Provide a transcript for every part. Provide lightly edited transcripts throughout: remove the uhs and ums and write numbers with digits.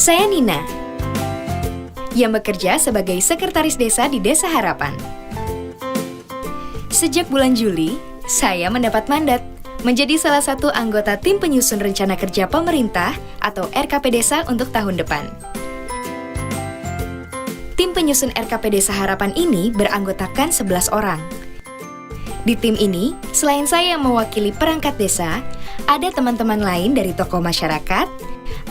Saya Nina, yang bekerja sebagai sekretaris desa di Desa Harapan. Sejak bulan Juli, saya mendapat mandat menjadi salah satu anggota tim penyusun rencana kerja pemerintah atau RKP Desa untuk tahun depan. Tim penyusun RKP Desa Harapan ini beranggotakan 11 orang. Di tim ini, selain saya yang mewakili perangkat desa, ada teman-teman lain dari tokoh masyarakat,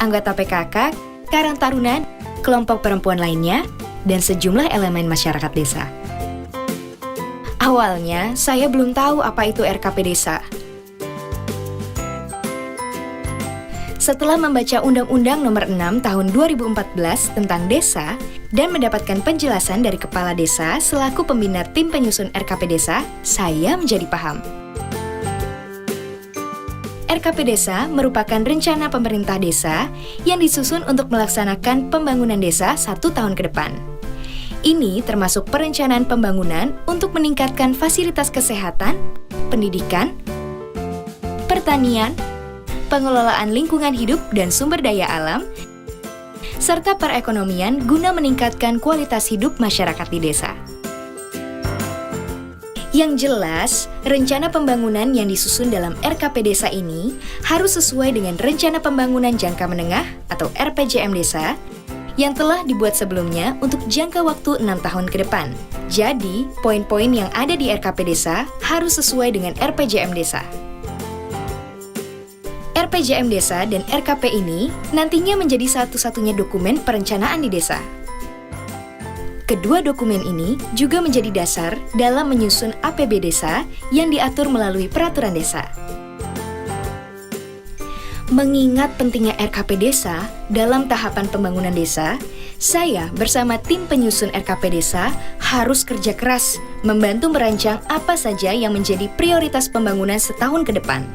anggota PKK, Karang Taruna, kelompok perempuan lainnya, dan sejumlah elemen masyarakat desa. Awalnya, saya belum tahu apa itu RKP Desa. Setelah membaca Undang-Undang Nomor 6 Tahun 2014 tentang desa dan mendapatkan penjelasan dari Kepala Desa selaku pembina tim penyusun RKP Desa, saya menjadi paham. RKP Desa merupakan rencana pemerintah desa yang disusun untuk melaksanakan pembangunan desa 1 tahun ke depan. Ini termasuk perencanaan pembangunan untuk meningkatkan fasilitas kesehatan, pendidikan, pertanian, pengelolaan lingkungan hidup dan sumber daya alam, serta perekonomian guna meningkatkan kualitas hidup masyarakat di desa. Yang jelas, rencana pembangunan yang disusun dalam RKP Desa ini harus sesuai dengan Rencana Pembangunan Jangka Menengah atau RPJM Desa yang telah dibuat sebelumnya untuk jangka waktu 6 tahun ke depan. Jadi, poin-poin yang ada di RKP Desa harus sesuai dengan RPJM Desa. RPJM Desa dan RKP ini nantinya menjadi satu-satunya dokumen perencanaan di desa. Kedua dokumen ini juga menjadi dasar dalam menyusun APB Desa yang diatur melalui peraturan desa. Mengingat pentingnya RKP Desa dalam tahapan pembangunan desa, saya bersama tim penyusun RKP Desa harus kerja keras membantu merancang apa saja yang menjadi prioritas pembangunan setahun ke depan.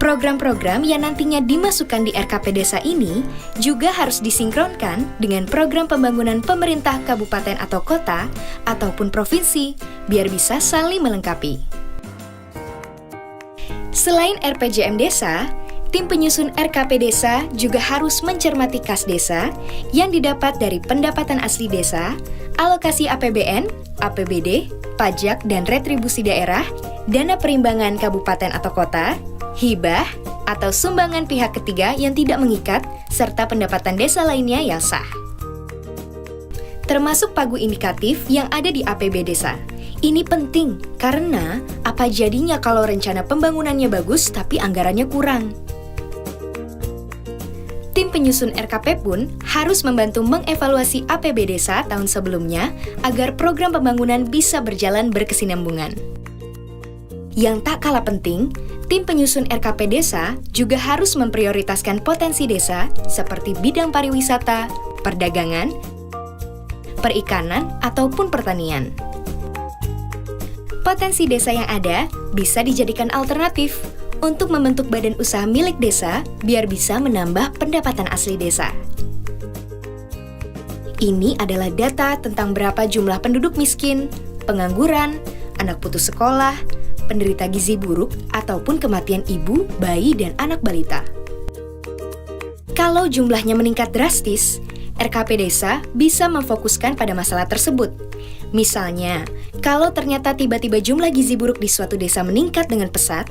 Program-program yang nantinya dimasukkan di RKP Desa ini juga harus disinkronkan dengan program pembangunan pemerintah kabupaten atau kota ataupun provinsi biar bisa saling melengkapi. Selain RPJM Desa, tim penyusun RKP Desa juga harus mencermati kas desa yang didapat dari pendapatan asli desa, alokasi APBN, APBD, pajak dan retribusi daerah, dana perimbangan kabupaten atau kota, hibah, atau sumbangan pihak ketiga yang tidak mengikat, serta pendapatan desa lainnya yang sah. Termasuk pagu indikatif yang ada di APB Desa. Ini penting karena apa jadinya kalau rencana pembangunannya bagus tapi anggarannya kurang. Tim penyusun RKP pun harus membantu mengevaluasi APB Desa tahun sebelumnya agar program pembangunan bisa berjalan berkesinambungan. Yang tak kalah penting, tim penyusun RKP Desa juga harus memprioritaskan potensi desa seperti bidang pariwisata, perdagangan, perikanan, ataupun pertanian. Potensi desa yang ada bisa dijadikan alternatif untuk membentuk badan usaha milik desa biar bisa menambah pendapatan asli desa. Ini adalah data tentang berapa jumlah penduduk miskin, pengangguran, anak putus sekolah, penderita gizi buruk, ataupun kematian ibu, bayi, dan anak balita. Kalau jumlahnya meningkat drastis, RKP Desa bisa memfokuskan pada masalah tersebut. Misalnya, kalau ternyata tiba-tiba jumlah gizi buruk di suatu desa meningkat dengan pesat,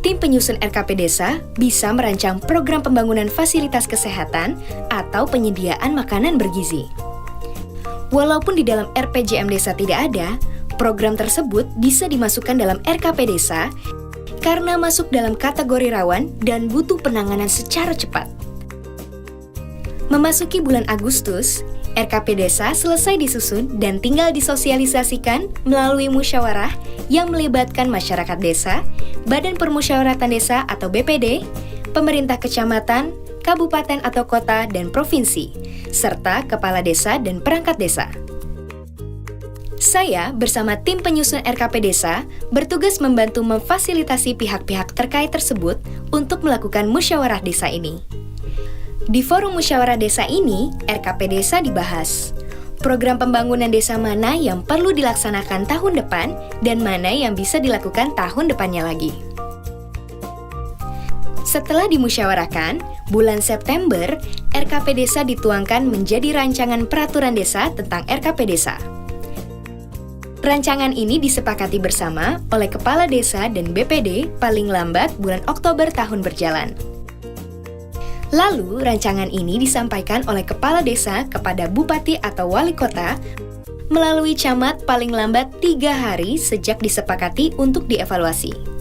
tim penyusun RKP Desa bisa merancang program pembangunan fasilitas kesehatan atau penyediaan makanan bergizi. Walaupun di dalam RPJM Desa tidak ada, program tersebut bisa dimasukkan dalam RKP Desa karena masuk dalam kategori rawan dan butuh penanganan secara cepat. Memasuki bulan Agustus, RKP Desa selesai disusun dan tinggal disosialisasikan melalui musyawarah yang melibatkan masyarakat desa, Badan Permusyawaratan Desa atau BPD, pemerintah kecamatan, kabupaten atau kota, dan provinsi, serta kepala desa dan perangkat desa. Saya bersama tim penyusun RKP Desa bertugas membantu memfasilitasi pihak-pihak terkait tersebut untuk melakukan musyawarah desa ini. Di forum musyawarah desa ini, RKP Desa dibahas. Program pembangunan desa mana yang perlu dilaksanakan tahun depan dan mana yang bisa dilakukan tahun depannya lagi. Setelah dimusyawarahkan, bulan September, RKP Desa dituangkan menjadi Rancangan Peraturan Desa tentang RKP Desa. Rancangan ini disepakati bersama oleh Kepala Desa dan BPD paling lambat bulan Oktober tahun berjalan. Lalu, rancangan ini disampaikan oleh Kepala Desa kepada Bupati atau Wali Kota melalui camat paling lambat 3 hari sejak disepakati untuk dievaluasi.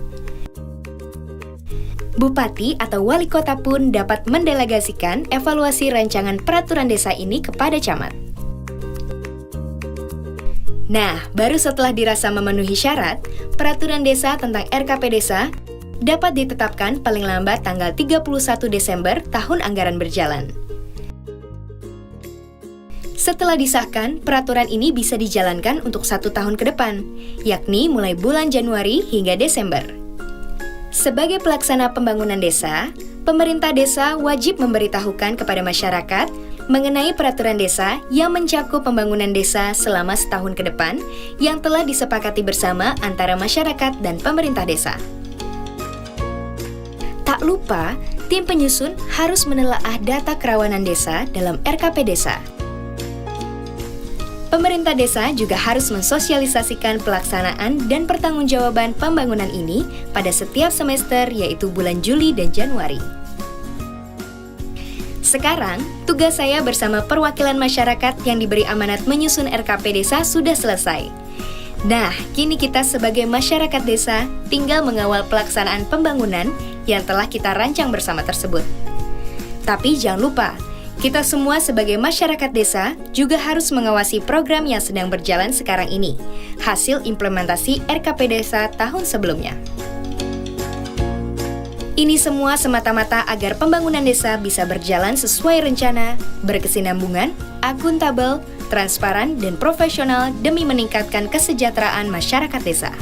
Bupati atau Wali Kota pun dapat mendelegasikan evaluasi rancangan peraturan desa ini kepada camat. Nah, baru setelah dirasa memenuhi syarat, peraturan desa tentang RKP Desa dapat ditetapkan paling lambat tanggal 31 Desember tahun anggaran berjalan. Setelah disahkan, peraturan ini bisa dijalankan untuk 1 tahun ke depan, yakni mulai bulan Januari hingga Desember. Sebagai pelaksana pembangunan desa, pemerintah desa wajib memberitahukan kepada masyarakat mengenai peraturan desa yang mencakup pembangunan desa selama setahun ke depan yang telah disepakati bersama antara masyarakat dan pemerintah desa. Tak lupa, tim penyusun harus menelaah data kerawanan desa dalam RKP Desa. Pemerintah desa juga harus mensosialisasikan pelaksanaan dan pertanggungjawaban pembangunan ini pada setiap semester, yaitu bulan Juli dan Januari. Sekarang, tugas saya bersama perwakilan masyarakat yang diberi amanat menyusun RKP Desa sudah selesai. Nah, kini kita sebagai masyarakat desa tinggal mengawal pelaksanaan pembangunan yang telah kita rancang bersama tersebut. Tapi jangan lupa, kita semua sebagai masyarakat desa juga harus mengawasi program yang sedang berjalan sekarang ini, hasil implementasi RKP Desa tahun sebelumnya. Ini semua semata-mata agar pembangunan desa bisa berjalan sesuai rencana, berkesinambungan, akuntabel, transparan, dan profesional demi meningkatkan kesejahteraan masyarakat desa.